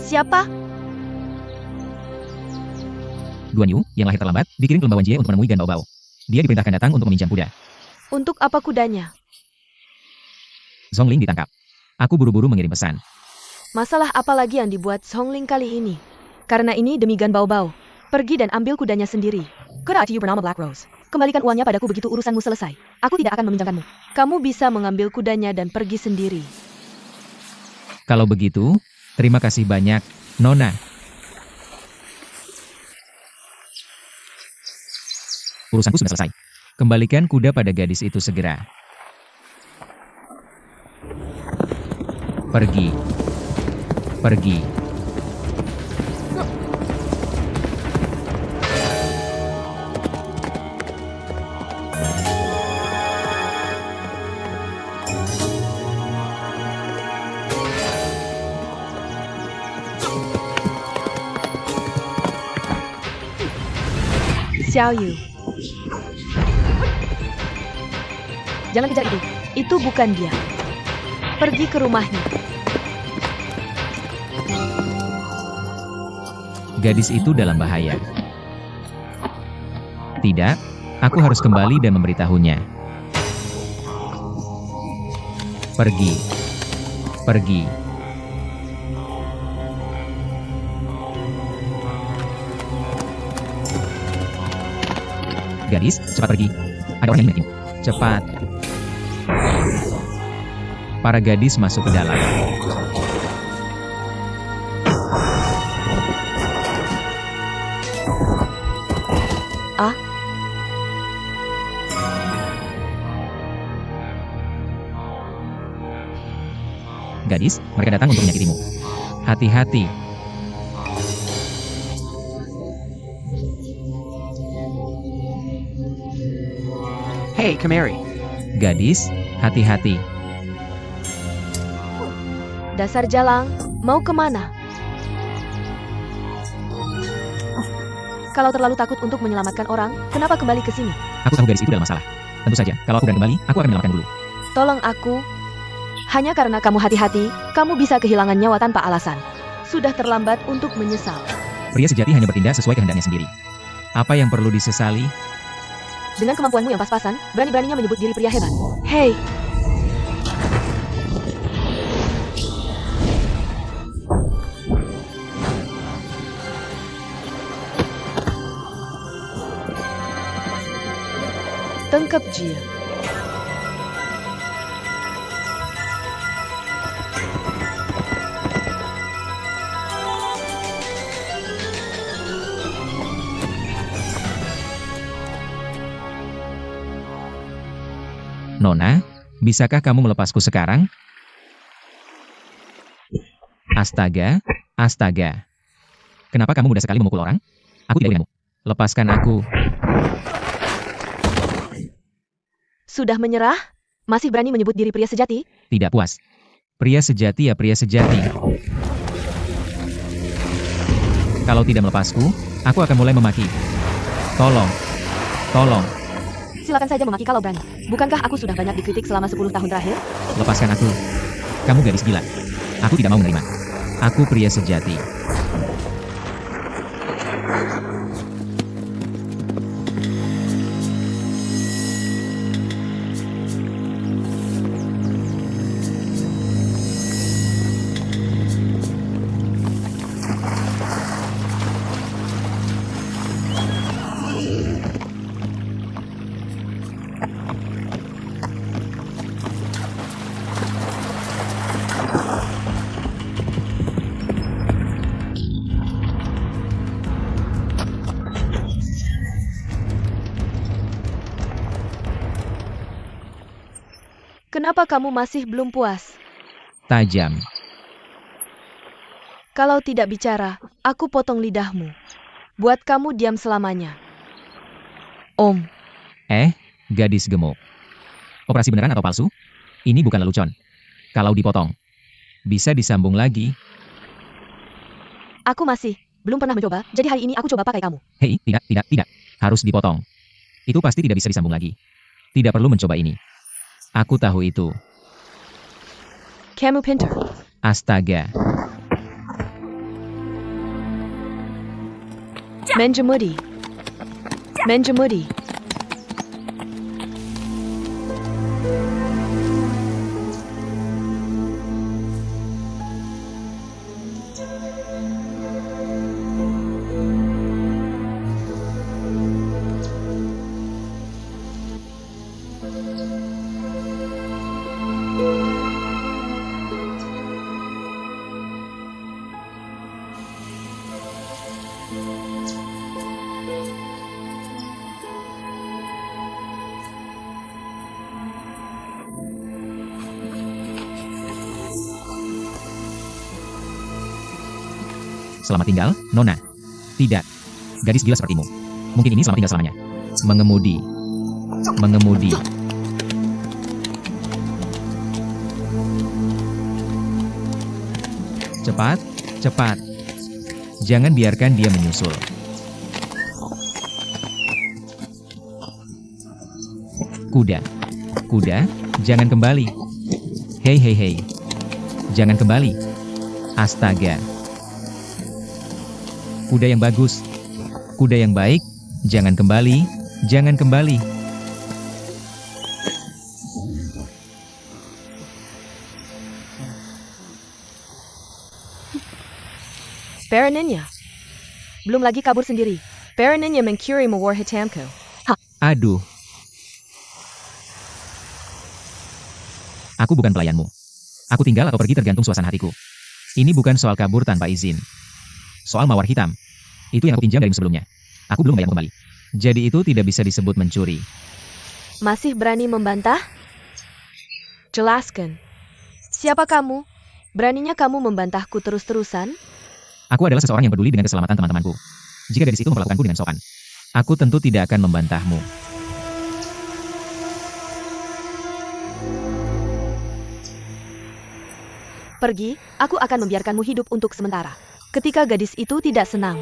Siapa? Duan Yu, yang lahir terlambat, dikirim ke lembah Wanjie untuk menemui Gan Bao Bao. Dia diperintahkan datang untuk meminjam kuda. Untuk apa kudanya? Zhong Ling ditangkap. Aku buru-buru mengirim pesan. Masalah apa lagi yang dibuat Songling kali ini? Karena ini demi Gan Baobao. Pergi dan ambil kudanya sendiri. Good eye to you bernama Black Rose. Kembalikan uangnya padaku begitu urusanmu selesai. Aku tidak akan meminjamkanmu. Kamu bisa mengambil kudanya dan pergi sendiri. Kalau begitu, terima kasih banyak, Nona. Urusanku sudah selesai. Kembalikan kuda pada gadis itu segera. Pergi. Pergi. Xiao Yu. Jangan kejar itu. Itu bukan dia. Pergi ke rumahnya. Gadis itu dalam bahaya. Tidak, aku harus kembali dan memberitahunya. Pergi. Pergi. Gadis, cepat pergi. Ada orang yang ingin memilikimu. Cepat. Para gadis masuk ke dalam. Ah? Gadis, mereka datang untuk menyakitimu. Hati-hati. Hey, Kamari. Gadis, hati-hati. Dasar jalang, mau kemana? Kalau terlalu takut untuk menyelamatkan orang, kenapa kembali ke sini? Aku tahu gadis itu dalam masalah. Tentu saja, kalau aku berani kembali, aku akan menyelamatkan dulu. Tolong aku. Hanya karena kamu hati-hati, kamu bisa kehilangan nyawa tanpa alasan. Sudah terlambat untuk menyesal. Pria sejati hanya bertindak sesuai kehendaknya sendiri. Apa yang perlu disesali? Dengan kemampuanmu yang pas-pasan, berani-beraninya menyebut diri pria hebat. Hei! Tangkap dia. Nona, bisakah kamu melepasku sekarang? Astaga, astaga. Kenapa kamu mudah sekali memukul orang? Aku tidak denganmu. Lepaskan aku. Sudah menyerah? Masih berani menyebut diri pria sejati? Tidak puas. Pria sejati ya pria sejati. Kalau tidak melepasku, aku akan mulai memaki. Tolong. Tolong. Silakan saja memaki kalau berani. Bukankah aku sudah banyak dikritik selama 10 tahun terakhir? Lepaskan aku. Kamu gadis gila. Aku tidak mau menerima. Aku pria sejati. Kenapa kamu masih belum puas? Tajam. Kalau tidak bicara, aku potong lidahmu. Buat kamu diam selamanya. Om. Gadis gemuk. Operasi beneran atau palsu? Ini bukan lelucon. Kalau dipotong, bisa disambung lagi. Aku masih belum pernah mencoba, jadi hari ini aku coba pakai kamu. Hei, tidak. Harus dipotong. Itu pasti tidak bisa disambung lagi. Tidak perlu mencoba ini. Aku tahu itu. Kamu pintar. Astaga. Menjemudi. Menjemudi. Selamat tinggal, Nona. Tidak. Gadis gila sepertimu. Mungkin ini selamat tinggal selamanya. Mengemudi. Mengemudi. Cepat, cepat. Jangan biarkan dia menyusul. Kuda. Kuda, jangan kembali. Hei hei hei. Jangan kembali. Astaga. Kuda yang bagus. Kuda yang baik, jangan kembali. Jangan kembali. Baroninnya. Belum lagi kabur sendiri. Baroninnya mencuri mawar hitamku. Aduh. Aku bukan pelayanmu. Aku tinggal atau pergi tergantung suasana hatiku. Ini bukan soal kabur tanpa izin. Soal mawar hitam. Itu yang aku pinjam darimu sebelumnya. Aku belum bayar kembali. Jadi itu tidak bisa disebut mencuri. Masih berani membantah? Jelaskan. Siapa kamu? Beraninya kamu membantahku terus-terusan? Aku adalah seseorang yang peduli dengan keselamatan teman-temanku. Jika gadis itu memperlakukanku dengan sopan, aku tentu tidak akan membantahmu. Pergi, aku akan membiarkanmu hidup untuk sementara. Ketika gadis itu tidak senang,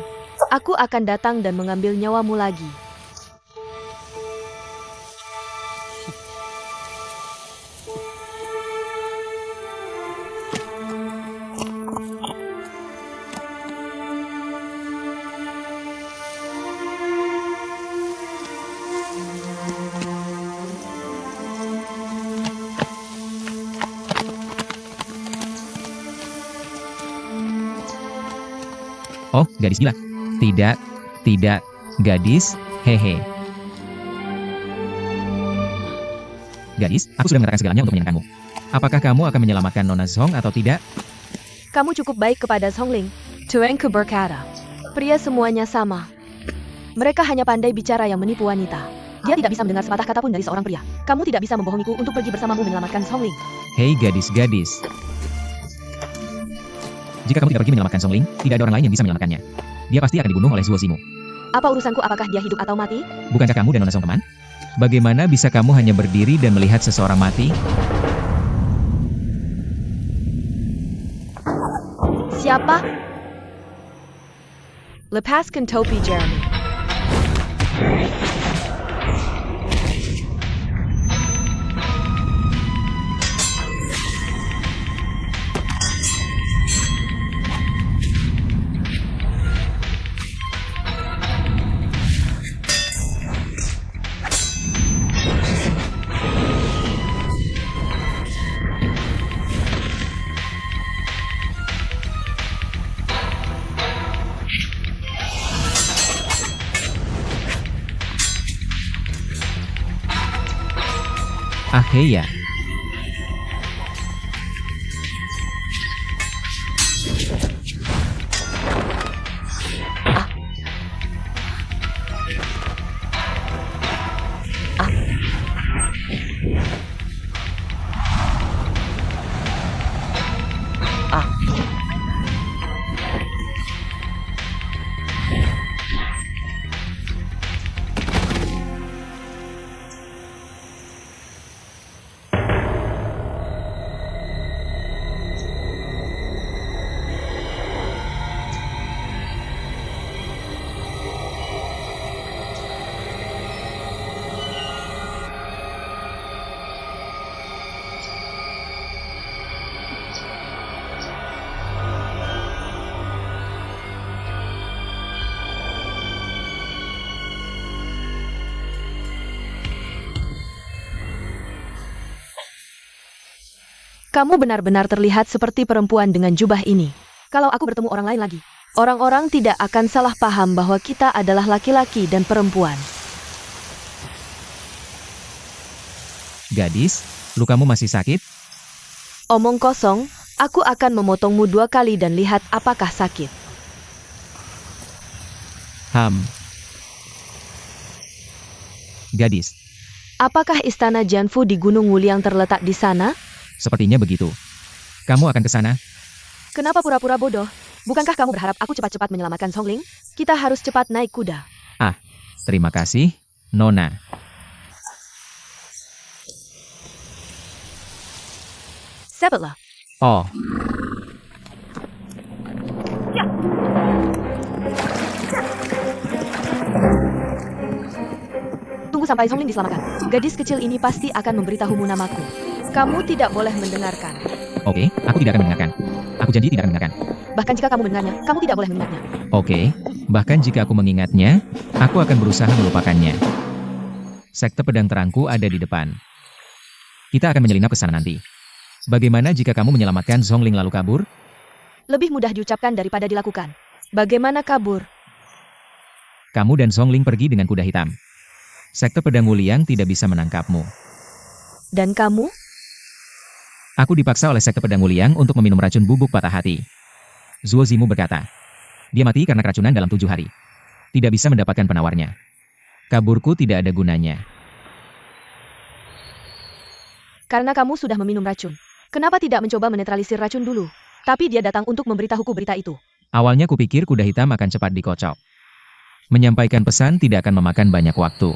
aku akan datang dan mengambil nyawamu lagi. Oh, gadis gila. Tidak, tidak, gadis, hehe. Gadis, aku sudah mengatakan segalanya untuk menyenangkanmu. Apakah kamu akan menyelamatkan Nona Zhong atau tidak? Kamu cukup baik kepada Zhongling. Tuanku berkata, pria semuanya sama. Mereka hanya pandai bicara yang menipu wanita. Dia tidak bisa mendengar sepatah kata pun dari seorang pria. Kamu tidak bisa membohongiku untuk pergi bersamamu menyelamatkan Zhongling. Hei gadis-gadis. Jika kamu tidak pergi menyelamatkan Zhongling, tidak ada orang lain yang bisa menyelamatkannya. Dia pasti akan dibunuh oleh Zuo Zimu. Apa urusanku apakah dia hidup atau mati? Bukankah kamu dan Nona Zhong teman? Bagaimana bisa kamu hanya berdiri dan melihat seseorang mati? Siapa? Lepaskan topi Jeremy. Heya. Kamu benar-benar terlihat seperti perempuan dengan jubah ini. Kalau aku bertemu orang lain lagi, orang-orang tidak akan salah paham bahwa kita adalah laki-laki dan perempuan. Gadis, lukamu masih sakit? Omong kosong, aku akan memotongmu 2 kali dan lihat apakah sakit. Gadis, Apakah istana Jianfu di Gunung Wuliang terletak di sana? sepertinya begitu. Kamu akan ke sana? Kenapa pura-pura bodoh? Bukankah kamu berharap aku cepat-cepat menyelamatkan Zhongling? Kita harus cepat naik kuda. Terima kasih, Nona. Cepatlah. Oh, Tunggu sampai Zhongling diselamatkan. Gadis kecil ini pasti akan memberitahumu namaku. Kamu tidak boleh mendengarkan. oke, aku tidak akan mendengarkan. Aku janji tidak akan mendengarkan. Bahkan jika kamu mendengarnya, kamu tidak boleh mengingatnya. Oke, bahkan jika aku mengingatnya, aku akan berusaha melupakannya. Sekte pedang terangku ada di depan. Kita akan menyelinap ke sana nanti. Bagaimana jika kamu menyelamatkan Zhongling lalu kabur? Lebih mudah diucapkan daripada dilakukan. Bagaimana kabur? Kamu dan Zhongling pergi dengan kuda hitam. Sekte pedang Wuliang tidak bisa menangkapmu. Dan kamu? Aku dipaksa oleh sekte pedang Wuliang untuk meminum racun bubuk patah hati. Zuo Zimu berkata. Dia mati karena keracunan dalam 7 hari. Tidak bisa mendapatkan penawarnya. Kaburku tidak ada gunanya. Karena kamu sudah meminum racun. Kenapa tidak mencoba menetralisir racun dulu? Tapi dia datang untuk memberitahuku berita itu. Awalnya kupikir kuda hitam akan cepat dikocok. Menyampaikan pesan tidak akan memakan banyak waktu.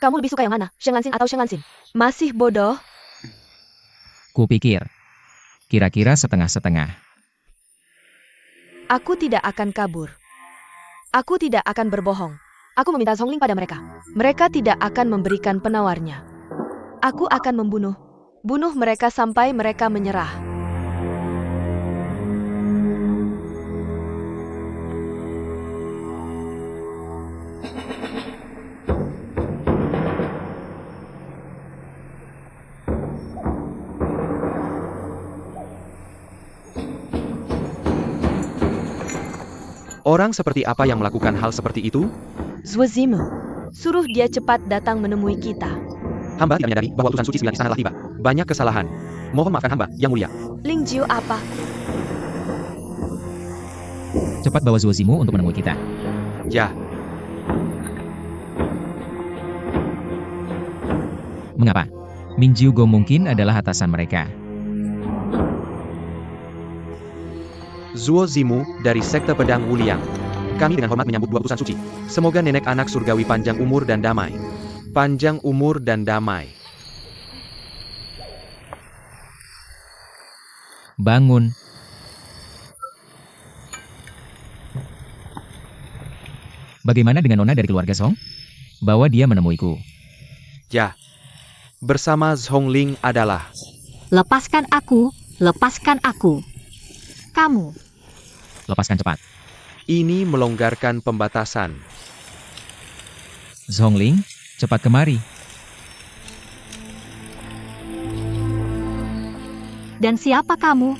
Kamu lebih suka yang mana? Sheng Lanxin atau Sheng Lanxin? Masih bodoh? Kupikir. Kira-kira setengah-setengah. Aku tidak akan kabur. Aku tidak akan berbohong. Aku meminta Zhongling pada mereka. Mereka tidak akan memberikan penawarnya. Aku akan membunuh. Bunuh mereka sampai mereka menyerah. Orang seperti apa yang melakukan hal seperti itu? Zuo Zimu, suruh dia cepat datang menemui kita. Hamba tidak menyadari bahwa utusan suci 9 istana telah tiba. Banyak kesalahan. Mohon maafkan hamba, Yang Mulia. Ling Jiu apa? Cepat bawa Zuo Zimu untuk menemui kita. Ya, Mengapa? Min Jiu Go mungkin adalah atasan mereka. Zuo Zimu dari Sekte Pedang Wuliang. Kami dengan hormat menyambut 2 utusan suci. Semoga nenek anak surgawi panjang umur dan damai. Panjang umur dan damai. Bangun. Bagaimana dengan Nona dari keluarga Song? Bawa dia menemuiku. Ya. Bersama Zhongling adalah Lepaskan aku, lepaskan aku. Kamu, Lepaskan cepat. ini melonggarkan pembatasan. Zhongling, cepat kemari. dan siapa kamu?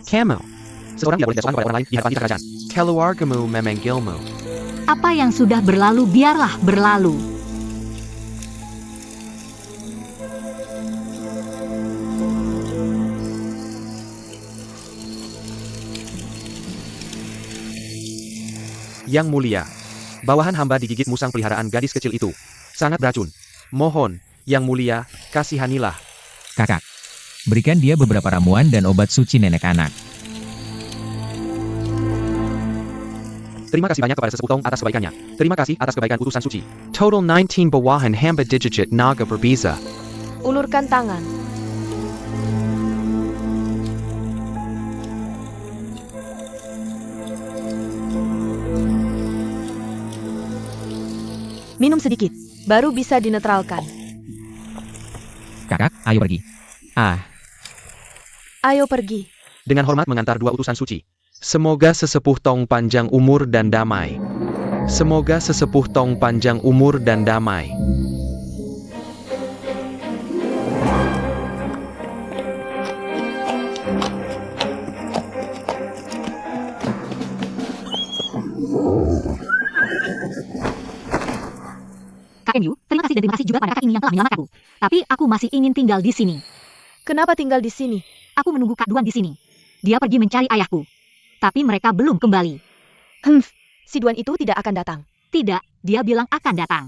Kamu. Seorang tidak boleh seorang kepada orang lain di hadapan kita kerajaan. Keluargamu memanggilmu. Apa yang sudah berlalu biarlah berlalu. Yang Mulia. Bawahan hamba digigit musang peliharaan gadis kecil itu. Sangat beracun. Mohon, Yang Mulia, kasihanilah. Kakak. Berikan dia beberapa ramuan dan obat suci nenek anak. Terima kasih banyak kepada sesepuh Tong atas kebaikannya. Terima kasih atas kebaikan utusan suci. Total 19 bawahan hamba digigit naga berbeza. Ulurkan tangan. Minum sedikit, baru bisa dinetralkan. Kakak, ayo pergi. Ayo pergi. Dengan hormat mengantar 2 utusan suci. Semoga sesepuh Tong panjang umur dan damai. Semoga sesepuh Tong panjang umur dan damai. Kakek Yu, terima kasih dan terima kasih juga pada kakak ini yang telah menyelamatkanku. Tapi aku masih ingin tinggal di sini. Kenapa tinggal di sini? Aku menunggu Kak Duan di sini. Dia pergi mencari ayahku. Tapi mereka belum kembali. Si Duan itu tidak akan datang. Tidak, dia bilang akan datang.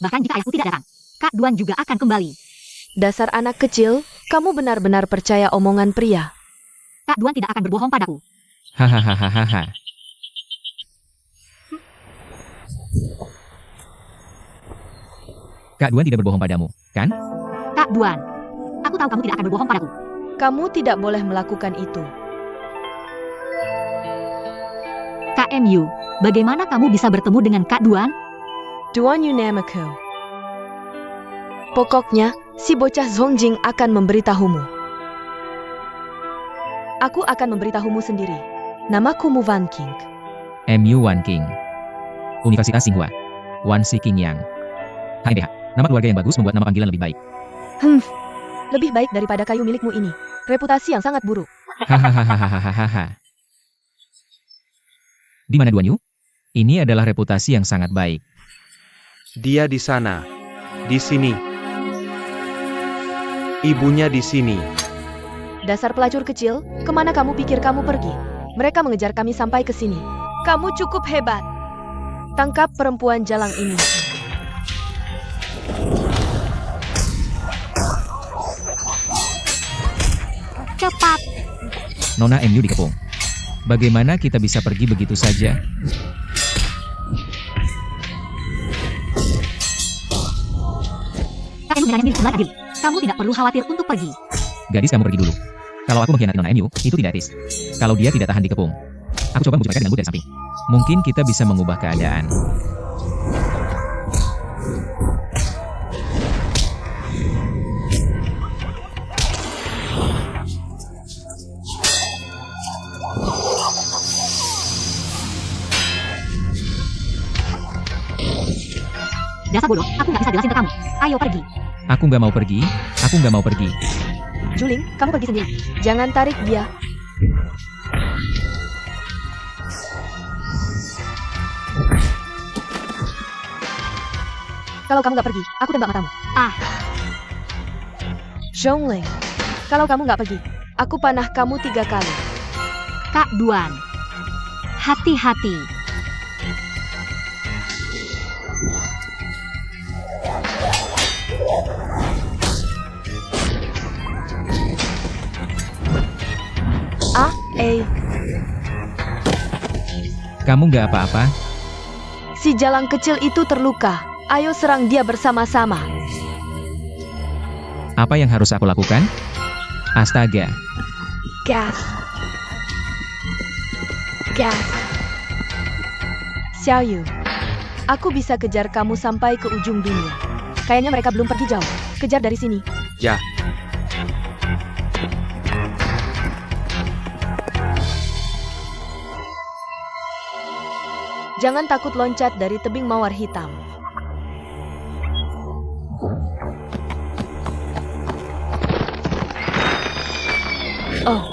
Bahkan jika ayahku tidak datang, Kak Duan juga akan kembali. Dasar anak kecil, kamu benar-benar percaya omongan pria. Kak Duan tidak akan berbohong padaku. Hahaha. Kak Duan tidak berbohong padamu, kan? Kak Duan, aku tahu kamu tidak akan berbohong padaku. Kamu tidak boleh melakukan itu. Kak MU, bagaimana kamu bisa bertemu dengan Kak Duan? Duan Yunamako. Pokoknya, si bocah Zongjing akan memberitahumu. Aku akan memberitahumu sendiri. Namaku Mu Van King. MU Wan King. Universitas Tsinghua. Wan Si King Yang. HMDH. Nama keluarga yang bagus membuat nama panggilan lebih baik. Lebih baik daripada kayu milikmu ini. Reputasi yang sangat buruk. Hahaha. Di mana Duan Yu? Ini adalah reputasi yang sangat baik. Dia di sana. Di sini. Ibunya di sini. Dasar pelacur kecil, kemana kamu pikir kamu pergi? Mereka mengejar kami sampai ke sini. Kamu cukup hebat. Tangkap perempuan jalang ini. Cepat. Nona MU dikepung. Bagaimana kita bisa pergi begitu saja? Kak MU menyerahkan diri sebelah adil. Kamu tidak perlu khawatir untuk pergi. Gadis, kamu pergi dulu. Kalau aku mengkhianati Nona MU, itu tidak etis. Kalau dia tidak tahan dikepung. Aku coba membujuk mereka dengan but dari samping. Mungkin kita bisa mengubah keadaan. Dasar bodoh, aku nggak bisa jelasin ke kamu. Ayo pergi. Aku nggak mau pergi. Aku nggak mau pergi. Juling, kamu pergi sendiri. Jangan tarik dia. Kalau kamu nggak pergi, aku tembak matamu. Ah. Zhongling, kalau kamu nggak pergi, aku panah kamu 3 kali. Kak Duan, hati-hati. Kamu nggak apa-apa? Si jalang kecil itu terluka. Ayo serang dia bersama-sama. Apa yang harus aku lakukan? Astaga. Gas. Gas. Xiao Yu, aku bisa kejar kamu sampai ke ujung dunia. Kayaknya mereka belum pergi jauh. Kejar dari sini. Ya. Jangan takut loncat dari tebing mawar hitam. Oh,